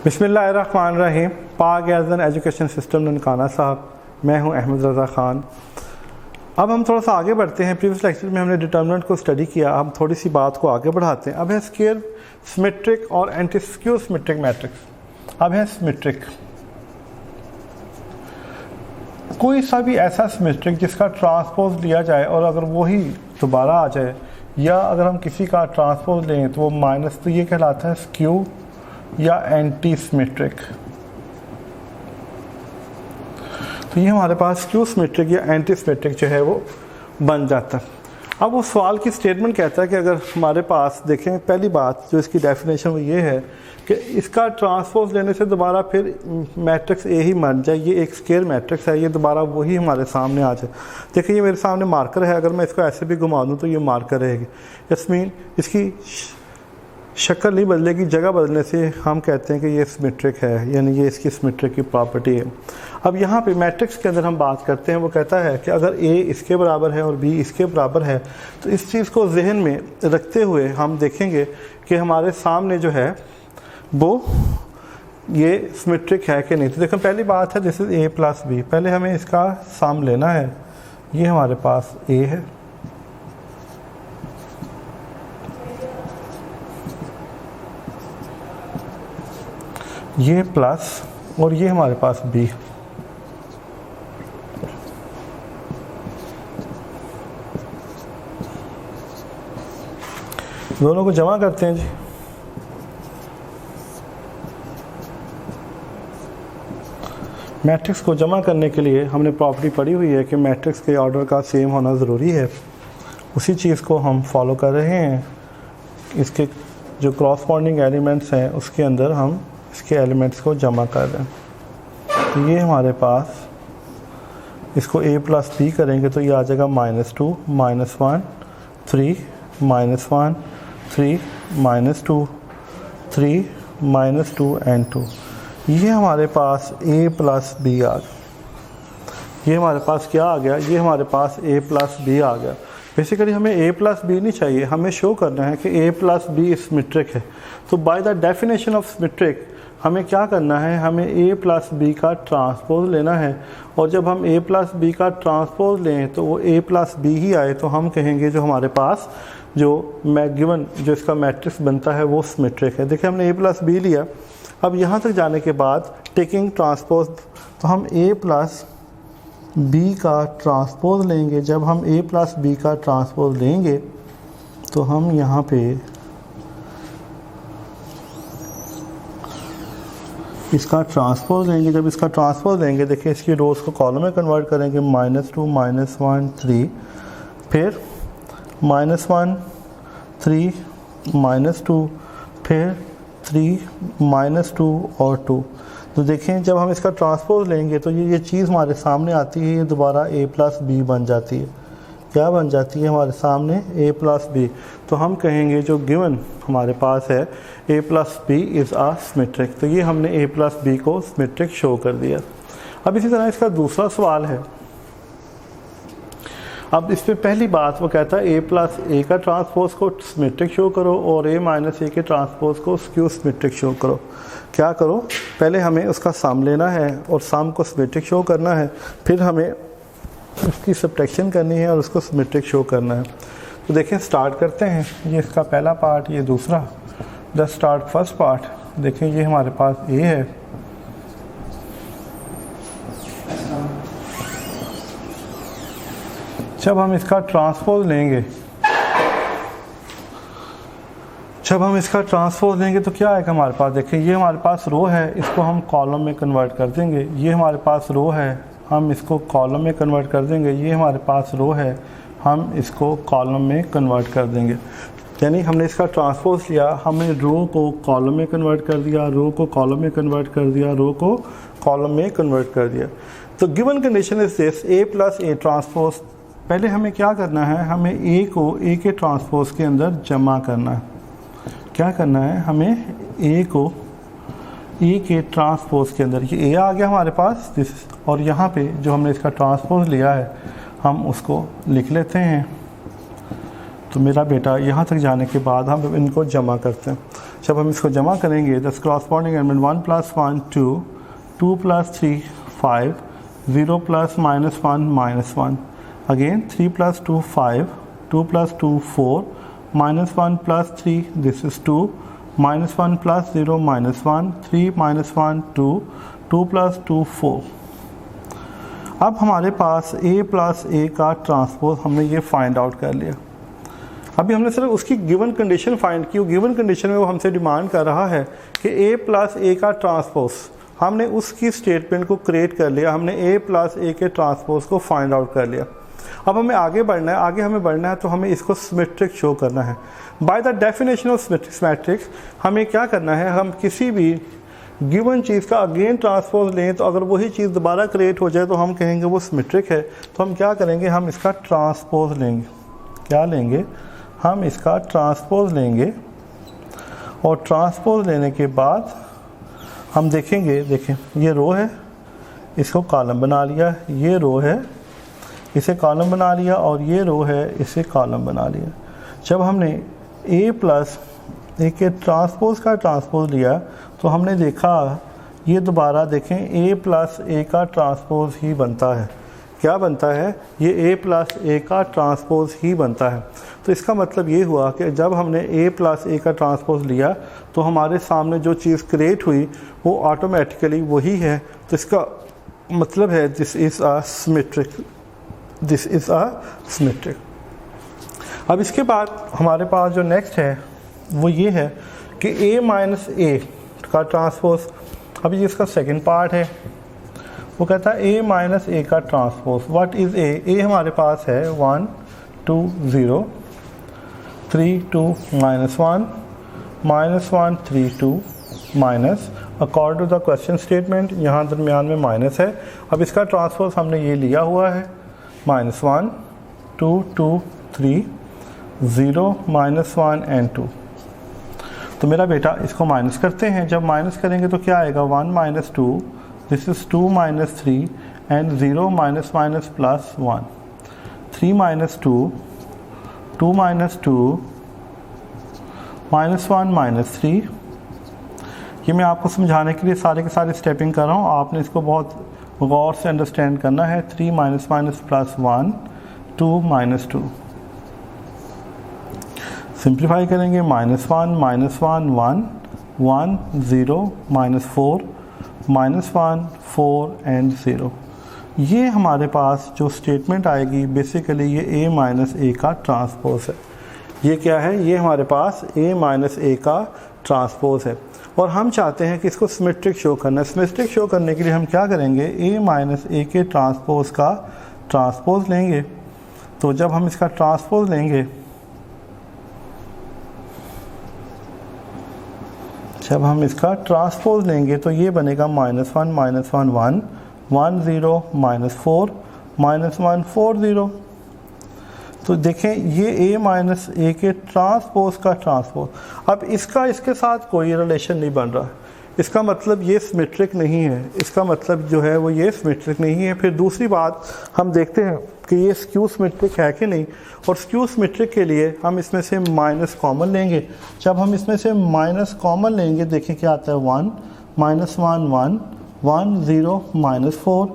बिस्मिल्लाहिर्रहमानिर्रहीम। पाक एज़न education system Nankana साहब, मैं हूं अहमद रज़ा ख़ान। अब हम थोड़ा सा आगे बढ़ते हैं। प्रीवियस लेक्चर में हमने डिटर्मिनेंट को स्टडी किया, हम थोड़ी सी बात को आगे बढ़ाते हैं। अब है स्क्वायर सिमेट्रिक और एंटी स्क्यू सिमेट्रिक मैट्रिक्स। अब है सिमेट्रिक, कोई सा भी ऐसा सिमेट्रिक जिसका ट्रांसपोज लिया जाए और अगर वही दोबारा आ जाए, या अगर हम किसी का ट्रांसपोज लें तो वो माइनस, तो ये कहलाता है स्क्यू या एंटी सिमेट्रिक। तो ये हमारे पास स्क्यू सिमेट्रिक या एंटी सिमेट्रिक जो है वो बन जाता है। अब वो सवाल की स्टेटमेंट कहता है कि अगर हमारे पास देखें, पहली बात जो इसकी डेफिनेशन वो ये है कि इसका ट्रांसपोज लेने से दोबारा फिर मैट्रिक्स ए ही बन जाए। ये एक स्क्वायर मैट्रिक्स है, ये दोबारा वही हमारे सामने आ जाए। देखिए ये मेरे सामने मार्कर है, अगर मैं इसको ऐसे भी घुमा दूँ तो ये मार्कर रहेगी। इसमें इसकी शक्ल नहीं बदलेगी, जगह बदलने से हम कहते हैं कि ये सिमेट्रिक है, यानी ये इसकी सिमेट्रिक की प्रॉपर्टी है। अब यहाँ पे मैट्रिक्स के अंदर हम बात करते हैं, वो कहता है कि अगर ए इसके बराबर है और बी इसके बराबर है, तो इस चीज़ को जहन में रखते हुए हम देखेंगे कि हमारे सामने जो है वो ये सिमेट्रिक है कि नहीं। तो देखो पहली बात है this is A plus B. पहले हमें इसका सम लेना है। ये हमारे पास ए है, ये प्लस, और ये हमारे पास बी। दोनों को जमा करते हैं जी। मैट्रिक्स को जमा करने के लिए हमने प्रॉपर्टी पढ़ी हुई है कि मैट्रिक्स के ऑर्डर का सेम होना ज़रूरी है। उसी चीज़ को हम फॉलो कर रहे हैं। इसके जो क्रॉसपॉन्डिंग एलिमेंट्स हैं उसके अंदर हम इसके एलिमेंट्स को जमा कर रहे हैं। तो ये हमारे पास, इसको a प्लस बी करेंगे तो ये आ जाएगा -2 -1 3 -1 3 -2 3 -2 एंड 2। ये हमारे पास a प्लस बी आ गया। ये हमारे पास क्या आ गया? ये हमारे पास a प्लस बी आ गया। बेसिकली हमें a प्लस बी नहीं चाहिए, हमें शो करना है कि a प्लस बी सिमेट्रिक है। तो bye the definition of symmetric हमें क्या करना है? हमें a प्लस बी का ट्रांसपोज लेना है, और जब हम a प्लस बी का ट्रांसपोज लें तो वो a प्लस बी ही आए, तो हम कहेंगे जो हमारे पास जो गिवन जो इसका मैट्रिक्स बनता है वो सिमेट्रिक है। देखिए हमने a प्लस बी लिया। अब यहाँ तक जाने के बाद टेकिंग ट्रांसपोज, तो हम a प्लस बी का ट्रांसपोज लेंगे। जब हम a प्लस बी का ट्रांसपोज लेंगे तो हम यहाँ पे इसका ट्रांसपोज लेंगे। जब इसका ट्रांसपोज लेंगे, देखिए इसकी रोज़ को कॉलम में कन्वर्ट करेंगे, -2 -1 3, फिर -1 3 -2, फिर 3 -2 और 2। तो देखें जब हम इसका ट्रांसपोज लेंगे तो ये चीज़ हमारे सामने आती है, ये दोबारा a प्लस बी बन जाती है। क्या बन जाती है हमारे सामने? a plus B. तो हम कहेंगे जो गिवन हमारे पास है a plus B is a symmetric. तो ये हमने a प्लस बी को सिमेट्रिक शो कर दिया। अब इसी तरह इसका दूसरा सवाल है। अब इस पर पहली बात वो कहता है a प्लस ए का ट्रांसपोज को सिमेट्रिक शो करो और a माइनस ए के ट्रांसपोज को स्क्यू सिमेट्रिक शो करो। क्या करो? पहले हमें उसका सम लेना है और सम को सिमेट्रिक शो करना है, फिर हमें उसकी सब्ट्रैक्शन करनी है और उसको सिमेट्रिक शो करना है। तो देखें स्टार्ट करते हैं। ये इसका पहला पार्ट, ये दूसरा। The start first part. देखें ये हमारे पास a है, जब हम इसका ट्रांसपोज लेंगे, तो क्या आएगा हमारे पास? देखिए ये हमारे पास रो है, इसको हम कॉलम में कन्वर्ट कर देंगे। ये हमारे पास रो है, हम इसको कॉलम में कन्वर्ट कर देंगे। ये हमारे पास रो है, हम इसको कॉलम में कन्वर्ट कर देंगे। यानी हमने इसका ट्रांसपोज लिया, हमने रो को कॉलम में कन्वर्ट कर दिया, रो को कॉलम में कन्वर्ट कर दिया, रो को कॉलम में कन्वर्ट कर दिया। तो given condition is this a plus A transpose. पहले हमें क्या करना है? हमें a को a के ट्रांसपोज के अंदर जमा करना है। क्या करना है? हमें a को a के ट्रांसपोज के अंदर, ये a आ गया हमारे पास दिस, और यहाँ पे जो हमने इसका ट्रांसपोज लिया है हम उसको लिख लेते हैं। तो मेरा बेटा यहाँ तक जाने के बाद हम इनको जमा करते हैं। जब हम इसको जमा करेंगे दस corresponding element 1 + 1 2, 2 + 3 5, 0 + -1 -1, again 3 + 2 5, 2 + 2 4, -1 + 3 this is 2, -1 + 0 -1, 3 -1 2, 2 + 2 4। अब हमारे पास a + a का ट्रांसपोज हमने ये फाइंड आउट कर लिया। अभी हमने सिर्फ उसकी गिवन कंडीशन फाइंड की। गिवन कंडीशन में वो हमसे डिमांड कर रहा है कि a + a का ट्रांसपोज, हमने उसकी स्टेटमेंट को क्रिएट कर लिया, हमने a + a के ट्रांसपोज को फाइंड आउट कर लिया। अब हमें आगे बढ़ना है, हमें बढ़ना है तो हमें इसको सिमेट्रिक शो करना है। बाय द डेफिनेशन ऑफ सिमेट्रिक्स हमें क्या करना है, हम किसी भी गिवन चीज़ का अगेन ट्रांसपोज लें तो अगर वही चीज़ दोबारा क्रिएट हो जाए तो हम कहेंगे वो सिमेट्रिक है। तो हम क्या करेंगे, हम इसका ट्रांसपोज लेंगे। क्या लेंगे, हम इसका ट्रांसपोज लेंगे और ट्रांसपोज लेने के बाद हम देखेंगे, देखें ये रो है, इसको कॉलम बना लिया, ये रो है इसे कॉलम बना लिया, और ये रो है इसे कॉलम बना लिया। जब हमने a + a के ट्रांसपोज का ट्रांसपोज लिया तो हमने देखा ये दोबारा देखें a + a का ट्रांसपोज ही बनता है। क्या बनता है, ये a + a का ट्रांसपोज ही बनता है। तो इसका मतलब ये हुआ कि जब हमने a + a का ट्रांसपोज लिया तो हमारे सामने जो चीज़ क्रिएट हुई वो ऑटोमेटिकली वही है। तो इसका मतलब है this is a symmetric, this is a symmetric. अब इसके बाद हमारे पास जो नेक्स्ट है वो ये है कि a - a का ट्रांसपोज। अभी इसका सेकंड पार्ट है, वो कहता है a - a का transpose. What is a? a हमारे पास है 1 2 0, 3 2 -1, -1 3 2, minus according to the question statement, यहाँ दरमियान में माइनस है। अब इसका ट्रांसपोज हमने ये लिया हुआ है, -1 2 2 3 0 -1 and 2। तो मेरा बेटा इसको माइनस करते हैं। जब माइनस करेंगे तो क्या आएगा, 1 - 2, दिस इज़ 2 - 3 एंड 0 -, +1, 3 - 2, 2 - 2, -1 -3। ये मैं आपको समझाने के लिए सारे के सारे स्टेपिंग कर रहा हूँ, आपने इसको बहुत गौर से अंडरस्टैंड करना है। 3 - +1, 2 - 2। सिंप्लीफाई करेंगे, -1 -1 1 1 0 -4 -1 4 एंड 0। ये हमारे पास जो स्टेटमेंट आएगी बेसिकली ये a - a का ट्रांसपोज है। ये क्या है, ये हमारे पास a - a का ट्रांसपोज है और हम चाहते हैं कि इसको सिमेट्रिक शो करना है। सिमेट्रिक शो करने के लिए हम क्या करेंगे, a - a के ट्रांसपोज का ट्रांसपोज लेंगे। तो जब हम इसका ट्रांसपोज लेंगे, जब हम इसका ट्रांसपोज लेंगे तो ये बनेगा -1 -1 1 1 0 -4 -1 4 0। तो देखें ये a - a के ट्रांसपोज का ट्रांसपोज। अब इसका इसके साथ कोई रिलेशन नहीं बन रहा, इसका मतलब ये सिमेट्रिक नहीं है, इसका मतलब जो है वो ये सिमेट्रिक नहीं है। फिर दूसरी बात हम देखते हैं कि ये स्क्यू सिमेट्रिक है कि नहीं, और स्क्यू सिमेट्रिक के लिए हम इसमें से माइनस कॉमन लेंगे। जब हम इसमें से माइनस कॉमन लेंगे देखें क्या आता है, 1 -1 1 1 0 -4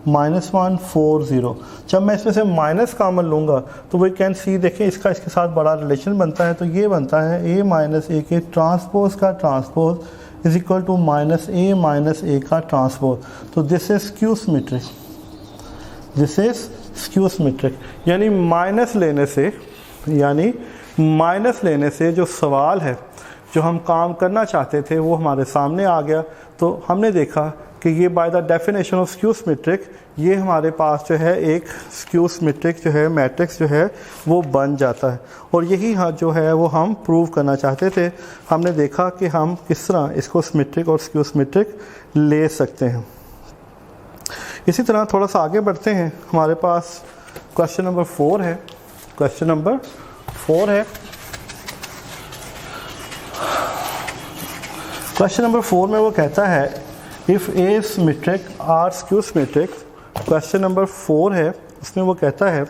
-1 4 0। जब मैं इसमें से माइनस कॉमन लूँगा तो वी कैन सी, देखें इसका इसके साथ बड़ा रिलेशन बनता है। तो ये बनता है a - a के ट्रांसपोज का transpose is equal to -a - a का ट्रांसपोज। तो this is skew symmetric, this is skew symmetric. यानी माइनस लेने से जो सवाल है, जो हम काम करना चाहते थे वो हमारे सामने आ गया। तो हमने देखा कि ये bye the definition of skew symmetric ये हमारे पास जो है एक स्क्यू सिमेट्रिक जो है मैट्रिक्स जो है वो बन जाता है। और यही जो है वो हम प्रूव करना चाहते थे। हमने देखा कि हम किस तरह इसको सिमेट्रिक और स्क्यू सिमेट्रिक ले सकते हैं। इसी तरह थोड़ा सा आगे बढ़ते हैं, हमारे पास क्वेश्चन नंबर 4 है। क्वेश्चन नंबर 4 है, क्वेश्चन नंबर 4 में वो कहता है if A symmetric or skew symmetric. Question number 4 है, उसमें वो कहता है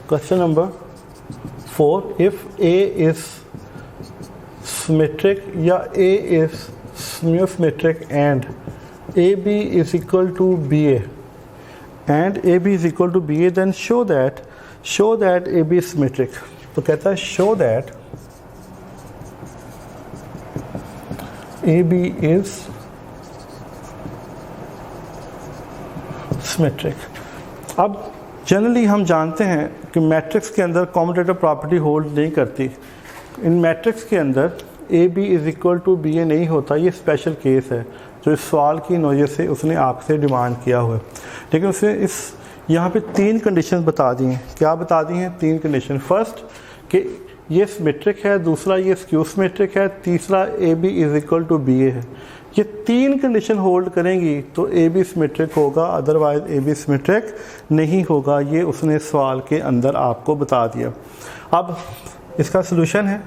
question number 4 if A is symmetric या A is mu-symmetric and AB is equal to BA and AB is equal to BA, then show that AB is symmetric. तो कहता है show that AB is symmetric. अब generally हम जानते हैं कि matrix के अंदर कॉम्यूटेटिव प्रॉपर्टी होल्ड नहीं करती. इन मैट्रिक्स के अंदर A B is equal to B A नहीं होता. ये स्पेशल केस है जो इस सवाल की वजह से उसने आपसे डिमांड किया हुआ है. लेकिन उसने इस यहाँ पे 3 कंडीशन बता दी हैं. क्या बता दी हैं? 3 कंडीशन. फर्स्ट कि ये सिमेट्रिक है, दूसरा ये स्क्यू सिमेट्रिक है, तीसरा A B is equal to B A है. ये 3 कंडीशन होल्ड करेंगी तो ए बी सिमेट्रिक होगा, अदरवाइज ए बी सिमेट्रिक नहीं होगा. ये उसने सवाल के अंदर आपको बता दिया. अब इसका सलूशन है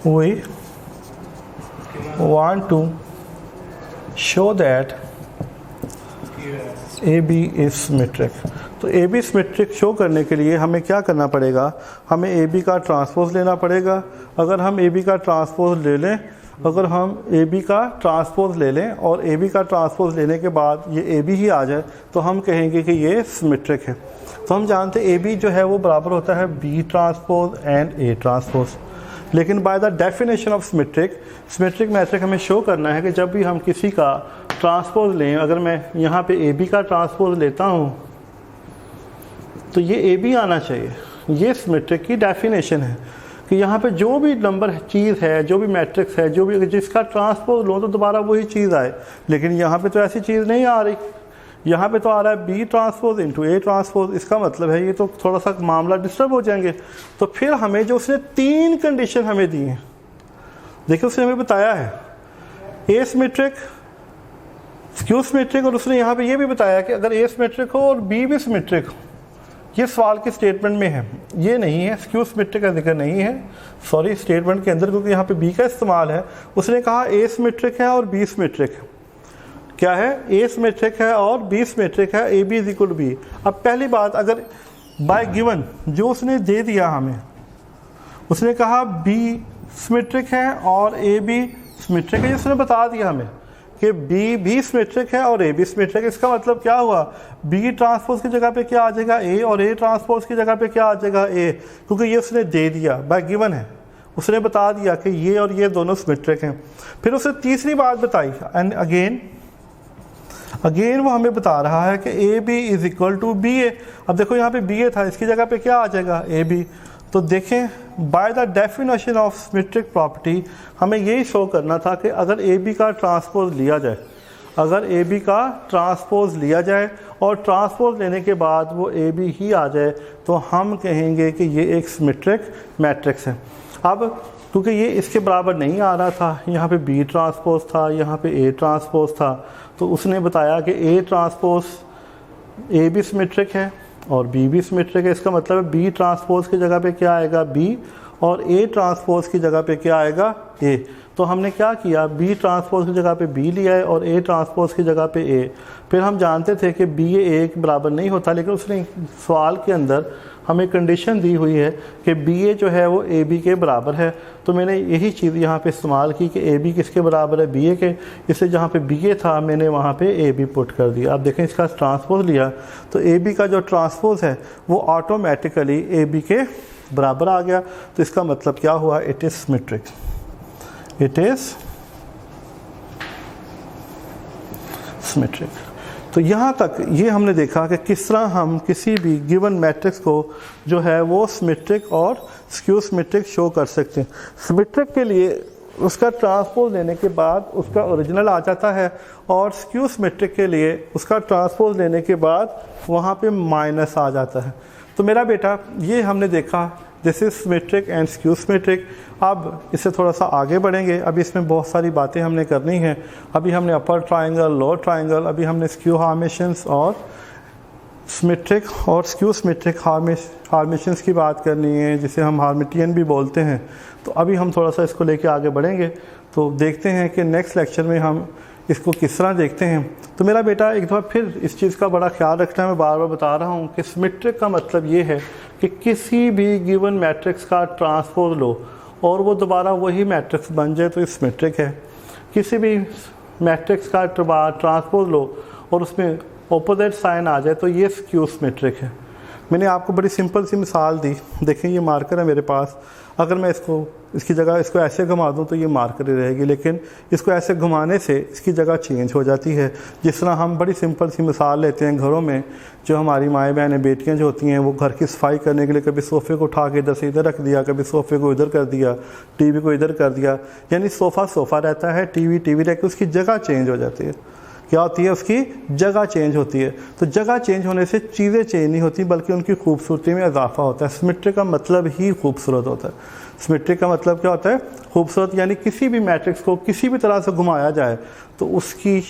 we want to show that A B is symmetric. तो ए बी सिमेट्रिक शो करने के लिए हमें क्या करना पड़ेगा? हमें ए बी का ट्रांसपोज लेना पड़ेगा. अगर हम ए बी का ट्रांसपोज ले लें और ए बी का ट्रांसपोज लेने के बाद ये ए बी ही आ जाए तो हम कहेंगे कि ये सिमेट्रिक है. तो हम जानते हैं ए बी जो है वो बराबर होता है B transpose and A transpose. लेकिन by the definition of symmetric matrix हमें शो करना है कि जब भी हम किसी का ट्रांसपोज लें, अगर मैं यहाँ पे ए बी का ट्रांसपोज लेता हूँ तो ये ए बी आना चाहिए. ये सिमेट्रिक की डेफिनेशन है कि यहाँ पे जो भी नंबर चीज़ है, जो भी मैट्रिक्स है, जो भी जिसका ट्रांसपोज लो तो दोबारा वही चीज़ आए. लेकिन यहाँ पे तो ऐसी चीज़ नहीं आ रही. यहाँ पे तो आ रहा है B transpose into A transpose. इसका मतलब है ये तो थोड़ा सा मामला डिस्टर्ब हो जाएंगे. तो फिर हमें जो उसने 3 कंडीशन हमें दी हैं, देखिए उसने हमें बताया है ए सिमेट्रिक, स्क्यू सिमेट्रिक, और उसने यहाँ पे ये भी बताया कि अगर ए सिमेट्रिक हो और बी भी सिमेट्रिक हो. ये सवाल के स्टेटमेंट में है, ये नहीं है. स्क्यू सिमेट्रिक का जिक्र नहीं है, सॉरी, स्टेटमेंट के अंदर, क्योंकि यहाँ पे बी का इस्तेमाल है. उसने कहा ए सिमेट्रिक है और बी सिमेट्रिक है. क्या है? ए सिमेट्रिक है और बी सिमेट्रिक है. A B is equal to B. अब पहली बात, अगर बाय गिवन जो उसने दे दिया हमें, उसने कहा बी सिमेट्रिक है और ए बी सिमेट्रिक है. उसने बता दिया हमें कि बी भी सिमेट्रिक है और ए बी सिमेट्रिक है. इसका मतलब क्या हुआ? बी ट्रांसपोज की जगह पे क्या आ जाएगा? ए, और ए ट्रांसपोज की जगह पे क्या आ जाएगा? ए, क्योंकि ये उसने दे दिया, बाय गिवन है. उसने बता दिया कि ये और ये दोनों सिमेट्रिक हैं. फिर उसने तीसरी बात बताई, एंड अगेन वो हमें बता रहा है कि A B is equal to B A. अब देखो यहाँ पे बी ए था, इसकी जगह पे क्या आ जाएगा? A B. तो देखें, by the definition of symmetric property हमें यही शो करना था कि अगर ए बी का ट्रांसपोज लिया जाए, और ट्रांसपोज लेने के बाद वो ए बी ही आ जाए, तो हम कहेंगे कि ये एक सिमेट्रिक मैट्रिक्स है. अब क्योंकि ये इसके बराबर नहीं आ रहा था, यहाँ पे बी ट्रांसपोज था, यहाँ पे ए ट्रांसपोज था, तो उसने बताया कि ए ट्रांसपोज ए भी सिमेट्रिक है और बी भी सिमेट्रिक है. इसका मतलब है बी ट्रांसपोज की जगह पे क्या आएगा? बी, और ए ट्रांसपोज की जगह पे क्या आएगा? ए. तो हमने क्या किया? बी ट्रांसपोज की जगह पे बी लिया है और ए ट्रांसपोज की जगह पे ए. फिर हम जानते थे कि बी ए के बराबर नहीं होता, लेकिन उसने सवाल के अंदर हमें कंडीशन दी हुई है कि बी ए जो है वो ए बी के बराबर है. तो मैंने यही चीज़ यहाँ पे इस्तेमाल की कि ए बी किसके बराबर है? बी ए के. इससे जहाँ पे बी ए था मैंने वहाँ पे ए बी पुट कर दिया. आप देखें, इसका ट्रांसपोज लिया तो ए बी का जो ट्रांसपोज है वो ऑटोमेटिकली ए बी के बराबर आ गया. तो इसका मतलब क्या हुआ? It is symmetric. It is symmetric. तो यहाँ तक ये हमने देखा कि किस तरह हम किसी भी गिवन मैट्रिक्स को जो है वो सिमेट्रिक और स्क्यू सिमेट्रिक शो कर सकते हैं. सिमेट्रिक के लिए उसका ट्रांसपोज लेने के बाद उसका ओरिजिनल आ जाता है, और स्क्यू सिमेट्रिक के लिए उसका ट्रांसपोज लेने के बाद वहाँ पे माइनस आ जाता है. तो मेरा बेटा, ये हमने देखा this is symmetric and skew symmetric. अब इससे थोड़ा सा आगे बढ़ेंगे. अभी इसमें बहुत सारी बातें हमने करनी हैं. अभी हमने अपर ट्राइंगल, लोअर ट्राइंगल, अभी हमने स्क्यू हार्मेशंस और सिमेट्रिक और स्क्यू सिमेट्रिक हार्मेशंस की बात करनी है, जिसे हम हार्मिटियन भी बोलते हैं. तो अभी हम थोड़ा सा इसको लेके आगे बढ़ेंगे. तो देखते हैं कि नेक्स्ट लेक्चर में हम इसको किस तरह देखते हैं. तो मेरा बेटा, एक दफ़ा फिर इस चीज़ का बड़ा ख्याल रखना है. मैं बार बार बता रहा हूँ कि सिमेट्रिक का मतलब ये है कि किसी भी गिवन मैट्रिक्स का ट्रांसपोज लो और वो दोबारा वही मैट्रिक्स बन जाए तो ये सिमेट्रिक है। किसी भी मैट्रिक्स का ट्रांसपोज लो और उसमें ऑपोजिट साइन आ जाए तो ये स्क्यू सिमेट्रिक है। मैंने आपको बड़ी सिंपल सी मिसाल दी, देखें ये मार्कर है मेरे पास, अगर मैं इसकी जगह इसको ऐसे घुमा दूँ तो ये मार्कर ही रहेगी, लेकिन इसको ऐसे घुमाने से इसकी जगह चेंज हो जाती है। जिस तरह हम बड़ी सिंपल सी मिसाल लेते हैं, घरों में जो हमारी माएँ बहनें बेटियाँ जो होती हैं वो घर की सफाई करने के लिए कभी सोफ़े को उठा के इधर से इधर रख दिया, कभी सोफ़े को इधर कर दिया, टीवी को इधर कर दिया, यानी सोफ़ा रहता है, टीवी रह के उसकी जगह चेंज हो जाती है। क्या होती है? उसकी जगह चेंज होती है। तो जगह चेंज होने से चीज़ें चेंज नहीं होती बल्कि उनकी खूबसूरती में इजाफा होता है। सिमेट्री का मतलब ही खूबसूरत होता है। सिमेट्री का मतलब क्या होता है? खूबसूरत, यानी किसी भी मैट्रिक्स को किसी भी तरह से घुमाया जाए तो उसकी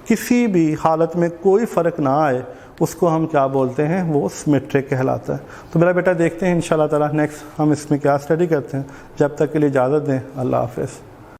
किसी भी हालत में कोई फ़र्क ना आए, उसको हम क्या बोलते हैं? वो सिमेट्रिक कहलाता है। तो मेरा बेटा देखते हैं इंशाल्लाह ताला नेक्स्ट हम इसमें क्या स्टडी करते हैं। जब तक के लिए इजाज़त दें, अल्लाह हाफ़िज़।